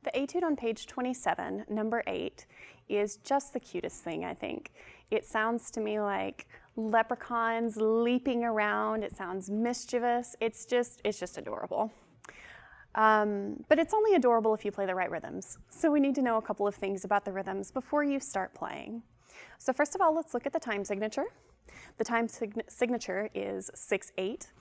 The Etude on page 27, number 8, is just the cutest thing, I think. It sounds to me like leprechauns leaping around. It sounds mischievous. It's just adorable. But it's only adorable if you play the right rhythms. So we need to know a couple of things about the rhythms before you start playing. So first of all, let's look at the time signature. The time signature is 6/8.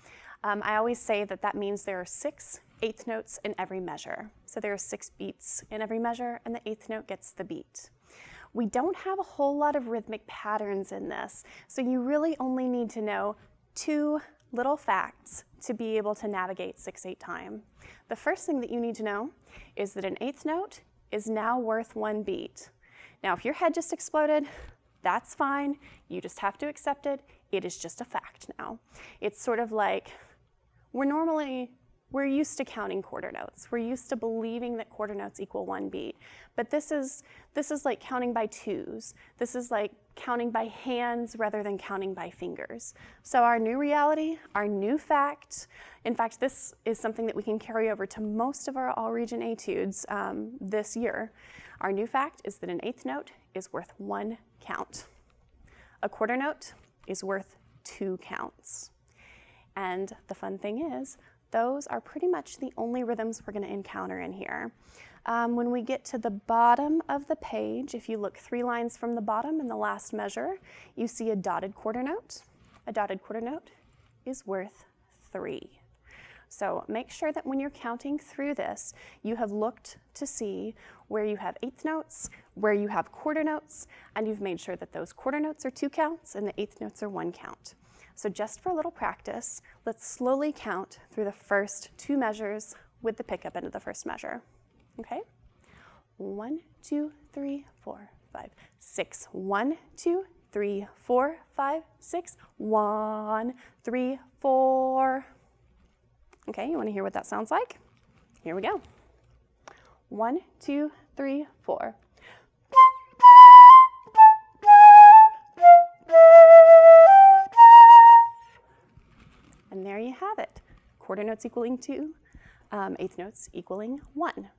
I always say that that means there are 6 eighth notes in every measure. So there are 6 beats in every measure, and the eighth note gets the beat. We don't have a whole lot of rhythmic patterns in this, so you really only need to know 2 little facts to be able to navigate 6/8 time. The first thing that you need to know is that an eighth note is now worth 1 beat. Now, if your head just exploded, that's fine. You just have to accept it. It is just a fact now. It's sort of like we're used to counting quarter notes. We're used to believing that quarter notes equal 1 beat. But this is like counting by 2s. This is like counting by hands rather than counting by fingers. So our new reality, our new fact, in fact, this is something that we can carry over to most of our all-region etudes this year. Our new fact is that an eighth note is worth 1 count. A quarter note is worth 2 counts. And the fun thing is, those are pretty much the only rhythms we're going to encounter in here. When we get to the bottom of the page, if you look 3 lines from the bottom in the last measure, you see a dotted quarter note. A dotted quarter note is worth 3. So make sure that when you're counting through this, you have looked to see where you have eighth notes, where you have quarter notes, and you've made sure that those quarter notes are 2 counts and the eighth notes are 1 count. So just for a little practice, let's slowly count through the first 2 measures with the pickup into the first measure. Okay? 1, 2, 3, 4, 5, 6. 1, 2, 3, 4, 5, 6. 1, 3, 4. Okay, you want to hear what that sounds like? Here we go. 1, 2, 3, 4. And there you have it. Quarter notes equaling 2, eighth notes equaling 1.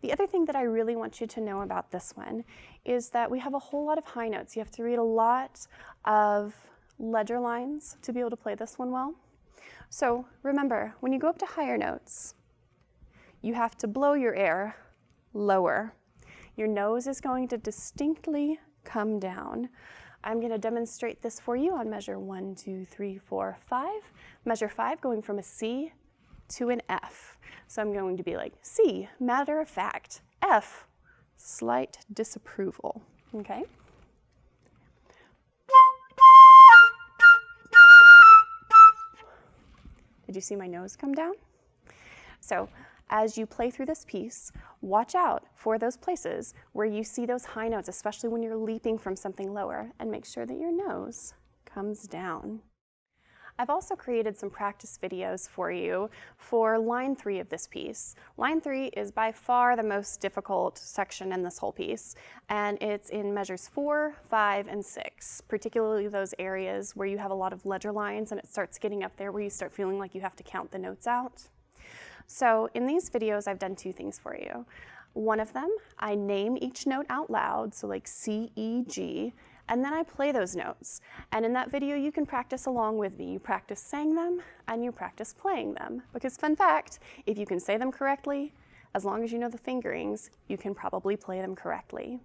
The other thing that I really want you to know about this one is that we have a whole lot of high notes. You have to read a lot of ledger lines to be able to play this one well. So remember, when you go up to higher notes, you have to blow your air lower. Your nose is going to distinctly come down. I'm going to demonstrate this for you on measure 1, 2, 3, 4, 5. Measure 5 going from a C to an F. So I'm going to be like C, matter of fact. F, slight disapproval. Okay? Did you see my nose come down? So as you play through this piece, watch out for those places where you see those high notes, especially when you're leaping from something lower, and make sure that your nose comes down. I've also created some practice videos for you for line 3 of this piece. Line 3 is by far the most difficult section in this whole piece, and it's in measures 4, 5, and 6, particularly those areas where you have a lot of ledger lines and it starts getting up there where you start feeling like you have to count the notes out. So in these videos, I've done 2 things for you. One of them, I name each note out loud, so like C, E, G, and then I play those notes. And in that video, you can practice along with me. You practice saying them, and you practice playing them. Because fun fact, if you can say them correctly, as long as you know the fingerings, you can probably play them correctly.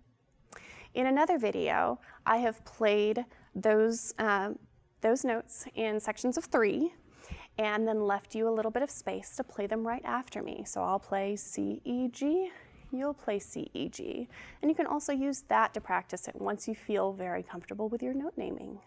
In another video, I have played those notes in sections of 3, and then left you a little bit of space to play them right after me. So I'll play C, E, G, you'll play C, E, G. And you can also use that to practice it once you feel very comfortable with your note naming.